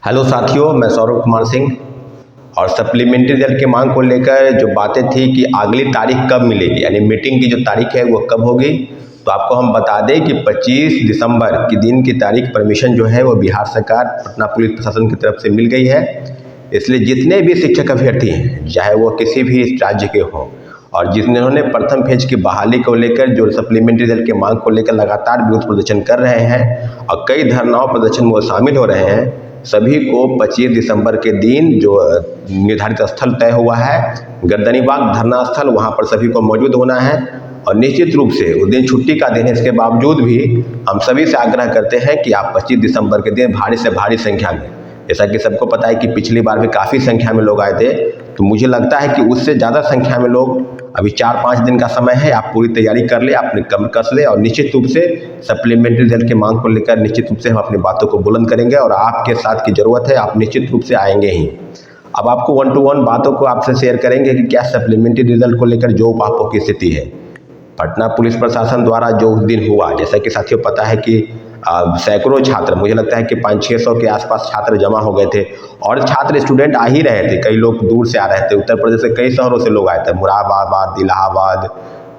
Hello साथियों, मैं सौरभ कुमार सिंह। और सप्लीमेंट्री रिजल्ट की मांग को लेकर जो बातें थी कि अगली तारीख कब मिलेगी, यानी मीटिंग की जो तारीख है वो कब होगी, तो आपको हम बता दें कि 25 दिसंबर की दिन की तारीख परमिशन जो है वो बिहार सरकार पटना पुलिस प्रशासन की तरफ से मिल गई है। इसलिए जितने भी शिक्षक अभ्यर्थी हैं, चाहे वो किसी भी राज्य के हों, और जिन्होंने प्रथम फेज की बहाली को लेकर जो सप्लीमेंट्री रिजल्ट की मांग को लेकर लगातार विरोध प्रदर्शन कर रहे हैं और कई धरनाओं प्रदर्शन में वो शामिल हो रहे हैं, सभी को 25 दिसंबर के दिन जो निर्धारित स्थल तय हुआ है, गर्दनीबाग धरना स्थल, वहां पर सभी को मौजूद होना है। और निश्चित रूप से उस दिन छुट्टी का दिन है, इसके बावजूद भी हम सभी से आग्रह करते हैं कि आप 25 दिसंबर के दिन भारी से भारी संख्या में, जैसा कि सबको पता है कि पिछली बार भी काफ़ी संख्या में लोग आए थे, तो मुझे लगता है कि उससे ज़्यादा संख्या में लोग, अभी 4-5 दिन का समय है, आप पूरी तैयारी कर ले, अपने कमर कस ले और निश्चित रूप से सप्लीमेंट्री रिजल्ट की मांग को लेकर निश्चित रूप से हम अपनी बातों को बुलंद करेंगे और आपके साथ की ज़रूरत है, आप निश्चित रूप से आएंगे ही। अब आपको 1 to 1 बातों को आपसे शेयर करेंगे कि क्या सप्लीमेंट्री रिजल्ट को लेकर जो पापों की स्थिति है। पटना पुलिस प्रशासन द्वारा जो उस दिन हुआ, जैसा कि साथियों पता है कि सैकड़ों छात्र, मुझे लगता है कि 500-600 के आसपास छात्र जमा हो गए थे और छात्र स्टूडेंट आ ही रहे थे। कई लोग दूर से आ रहे थे, उत्तर प्रदेश से कई शहरों से लोग आए थे, मुरादाबाद, इलाहाबाद,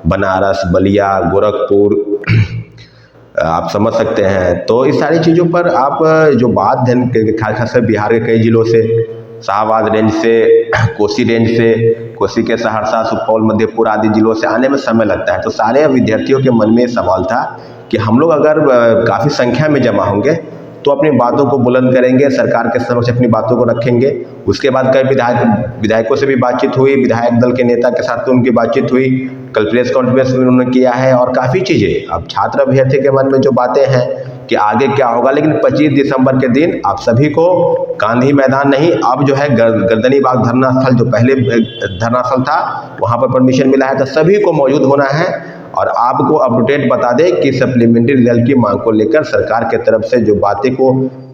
बनारस, बलिया, गोरखपुर, आप समझ सकते हैं। तो इस सारी चीज़ों पर आप जो बात ध्यान, खासकर बिहार के कई जिलों से, शाहबाद रेंज से, कोसी रेंज से, कोसी के सहरसा, सुपौल, मधेपुरा आदि जिलों से आने में समय लगता है। तो सारे विद्यार्थियों के मन में सवाल था कि हम लोग अगर काफ़ी संख्या में जमा होंगे तो अपनी बातों को बुलंद करेंगे, सरकार के समक्ष अपनी बातों को रखेंगे। उसके बाद कई विधायकों से भी बातचीत हुई, विधायक दल के नेता के साथ तो उनकी बातचीत हुई, कल प्रेस कॉन्फ्रेंस भी उन्होंने किया है और काफ़ी चीज़ें। अब छात्र अभ्यर्थी के मन में जो बातें हैं कि आगे क्या होगा, लेकिन 25 दिसंबर के दिन आप सभी को गांधी मैदान नहीं, अब जो है गर्दनीबाग धरना स्थल, जो पहले धरना स्थल था, वहाँ पर परमिशन मिला है, तो सभी को मौजूद होना है। और आपको अपडेट बता दें कि सप्लीमेंट्री रिजल्ट की मांग को लेकर सरकार के तरफ से जो बातें को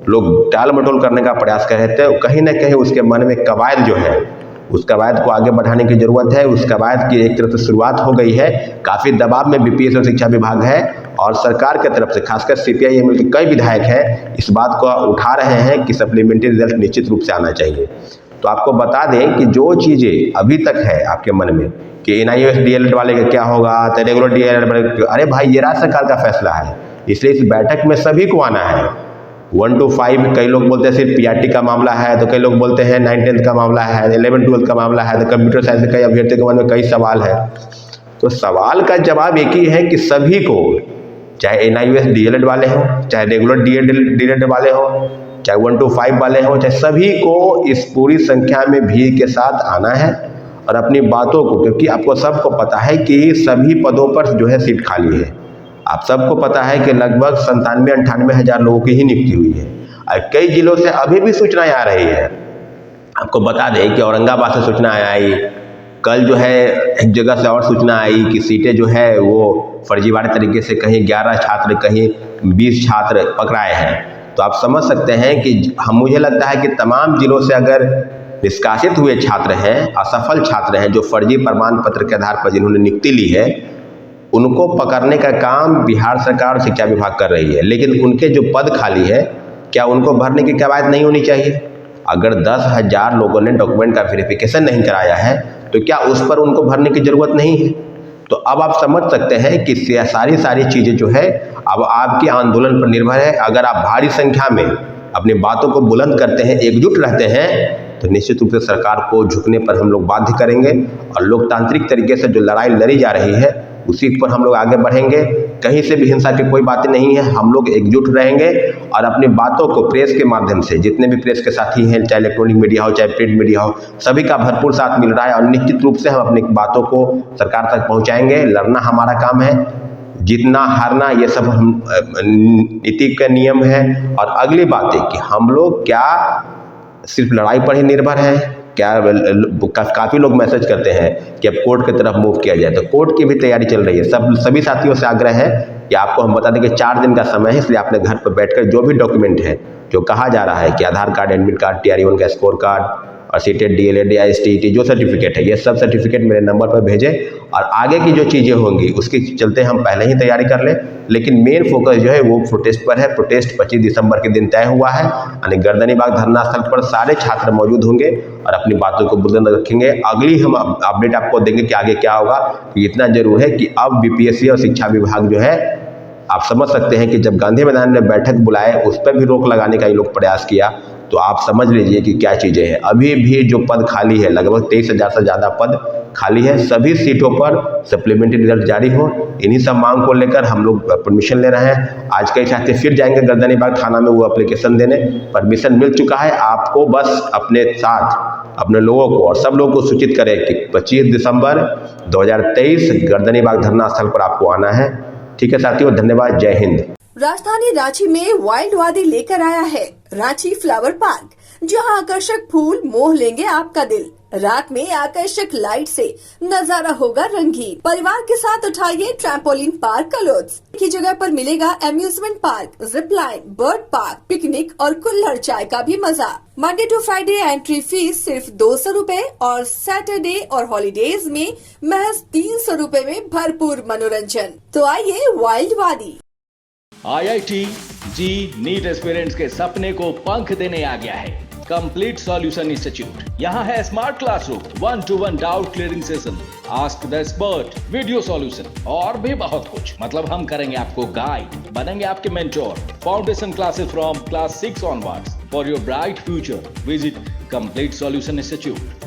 लोग टाल मटोल करने का प्रयास कर रहे थे, कहीं ना कहीं उसके मन में कवायद जो है, उस कवायद को आगे बढ़ाने की जरूरत है। उस कवायद की एक तरफ से शुरुआत हो गई है, काफ़ी दबाव में बीपीएस और शिक्षा विभाग है और सरकार की तरफ से खासकर सीपीआई के कई विधायक हैं, इस बात को उठा रहे हैं कि सप्लीमेंट्री रिजल्ट निश्चित रूप से आना चाहिए। तो आपको बता दें कि जो चीज़ें अभी तक है आपके मन में कि एनआईओएस डीएलएड वाले का क्या होगा, तो रेगुलर डीएलएड, अरे भाई ये राज्य सरकार का फैसला है, इसलिए इस बैठक में सभी को आना है। 1 to 5, कई लोग बोलते हैं सिर्फ पीआरटी का मामला है, तो कई लोग बोलते हैं 9-10 का मामला है, 11-12 का मामला है, तो कंप्यूटर साइंस के कई अभ्यर्थी के मन में कई सवाल है। तो सवाल का जवाब एक ही है कि सभी को, चाहे एनआईओएस डीएलएड वाले हों, चाहे रेगुलर डीएलएड वाले हों, चाहे 1 to 5 वाले हों, चाहे सभी को इस पूरी संख्या में भीड़ के साथ आना है और अपनी बातों को, क्योंकि आपको सबको पता है कि सभी पदों पर जो है सीट खाली है। आप सबको पता है कि लगभग 97-98 हज़ार लोगों की ही नियुक्ति हुई है और कई जिलों से अभी भी सूचनाएं आ रही है। आपको बता दें कि औरंगाबाद से सूचना आई, कल जो है एक जगह से और सूचना आई कि सीटें जो है वो फर्जीवाड़े तरीके से कहीं 11 छात्र, कहीं 20 छात्र पकड़ाए हैं। तो आप समझ सकते हैं कि मुझे लगता है कि तमाम जिलों से अगर निष्कासित हुए छात्र हैं, असफल छात्र हैं, जो फर्जी प्रमाण पत्र के आधार पर जिन्होंने नियुक्ति ली है, उनको पकड़ने का काम बिहार सरकार और शिक्षा विभाग कर रही है। लेकिन उनके जो पद खाली है, क्या उनको भरने की कवायद नहीं होनी चाहिए? अगर 10,000 लोगों ने डॉक्यूमेंट का वेरिफिकेशन नहीं कराया है, तो क्या उस पर उनको भरने की जरूरत नहीं है? तो अब आप समझ सकते हैं कि सारी चीज़ें जो है अब आपके आंदोलन पर निर्भर है। अगर आप भारी संख्या में अपनी बातों को बुलंद करते हैं, एकजुट रहते हैं, तो निश्चित रूप से सरकार को झुकने पर हम लोग बाध्य करेंगे और लोकतांत्रिक तरीके से जो लड़ाई लड़ी जा रही है उसी पर हम लोग आगे बढ़ेंगे। कहीं से भी हिंसा की कोई बातें नहीं है, हम लोग एकजुट रहेंगे और अपनी बातों को प्रेस के माध्यम से, जितने भी प्रेस के साथी हैं, चाहे इलेक्ट्रॉनिक मीडिया हो, चाहे प्रिंट मीडिया हो, सभी का भरपूर साथ मिल रहा है और निश्चित रूप से हम अपनी बातों को सरकार तक पहुँचाएंगे। लड़ना हमारा काम है, जीतना हारना ये सब हम नीति का नियम है। और अगली बात है कि हम लोग क्या सिर्फ लड़ाई पर ही निर्भर है क्या? काफ़ी लोग मैसेज करते हैं कि अब कोर्ट की तरफ मूव किया जाए, तो कोर्ट की भी तैयारी चल रही है। सभी साथियों से आग्रह है कि आपको हम बता दें कि 4 दिन का समय है, इसलिए आपने घर पर बैठकर जो भी डॉक्यूमेंट है, जो कहा जा रहा है कि आधार कार्ड, एडमिट कार्ड, TRE1 का स्कोर कार्ड और सीटेड, डीएलएड या STET जो सर्टिफिकेट है, ये सब सर्टिफिकेट मेरे नंबर पर भेजें और आगे की जो चीज़ें होंगी उसके चलते हम पहले ही तैयारी कर लें। लेकिन मेन फोकस जो है वो प्रोटेस्ट पर है। प्रोटेस्ट 25 दिसंबर के दिन तय हुआ है, यानी गर्दनीबाग धरना स्थल पर सारे छात्र मौजूद होंगे और अपनी बातों को बुलंद रखेंगे। अगली हम अपडेट आपको देंगे कि आगे क्या होगा। तो इतना जरूर है कि अब बीपीएससी और शिक्षा विभाग जो है, आप समझ सकते हैं कि जब गांधी मैदान में बैठक बुलाए उस पर भी रोक लगाने का ये लोग प्रयास किया, तो आप समझ लीजिए कि क्या चीज़ें हैं। अभी भी जो पद खाली है, लगभग 23,000 से ज़्यादा पद खाली है। सभी सीटों पर सप्लीमेंट्री रिजल्ट जारी हो, इन्हीं सब मांग को लेकर हम लोग परमिशन ले रहे हैं। आज कई छात्र फिर जाएंगे गर्दनीबाग थाना में वो एप्लीकेशन देने। परमिशन मिल चुका है। आपको बस अपने साथ अपने लोगों को और सब लोगों को सूचित करें कि 25 दिसंबर 2023 गर्दनीबाग धरना स्थल पर आपको आना है। ठीक है साथियों, धन्यवाद। जय हिंद। राजधानी रांची में वाइल्ड वादी लेकर आया है रांची फ्लावर पार्क, जहां आकर्षक फूल मोह लेंगे आपका दिल। रात में आकर्षक लाइट से नजारा होगा रंगीन। परिवार के साथ उठाइए ट्रैम्पोलिन पार्क का लुत्फ। की जगह पर मिलेगा amusement park, zip line, bird park, picnic और कुल्हड़ चाय का भी मजा। Monday to Friday entry fees सिर्फ 200 रूपए और सैटरडे और हॉलीडेज में महज 300 रूपए में भरपूर मनोरंजन। तो आइए वाइल्ड वादी। IIT जी नीट एस्पिरेंट्स के सपने को पंख देने आ गया है कंप्लीट सॉल्यूशन इंस्टीट्यूट। यहाँ है smart classroom, 1-to-1 doubt clearing session, ask the expert, video solution और भी बहुत कुछ। मतलब हम करेंगे आपको गाइड, बनेंगे आपके mentor. Foundation classes from class 6 onwards for your bright future. Visit complete solution institute.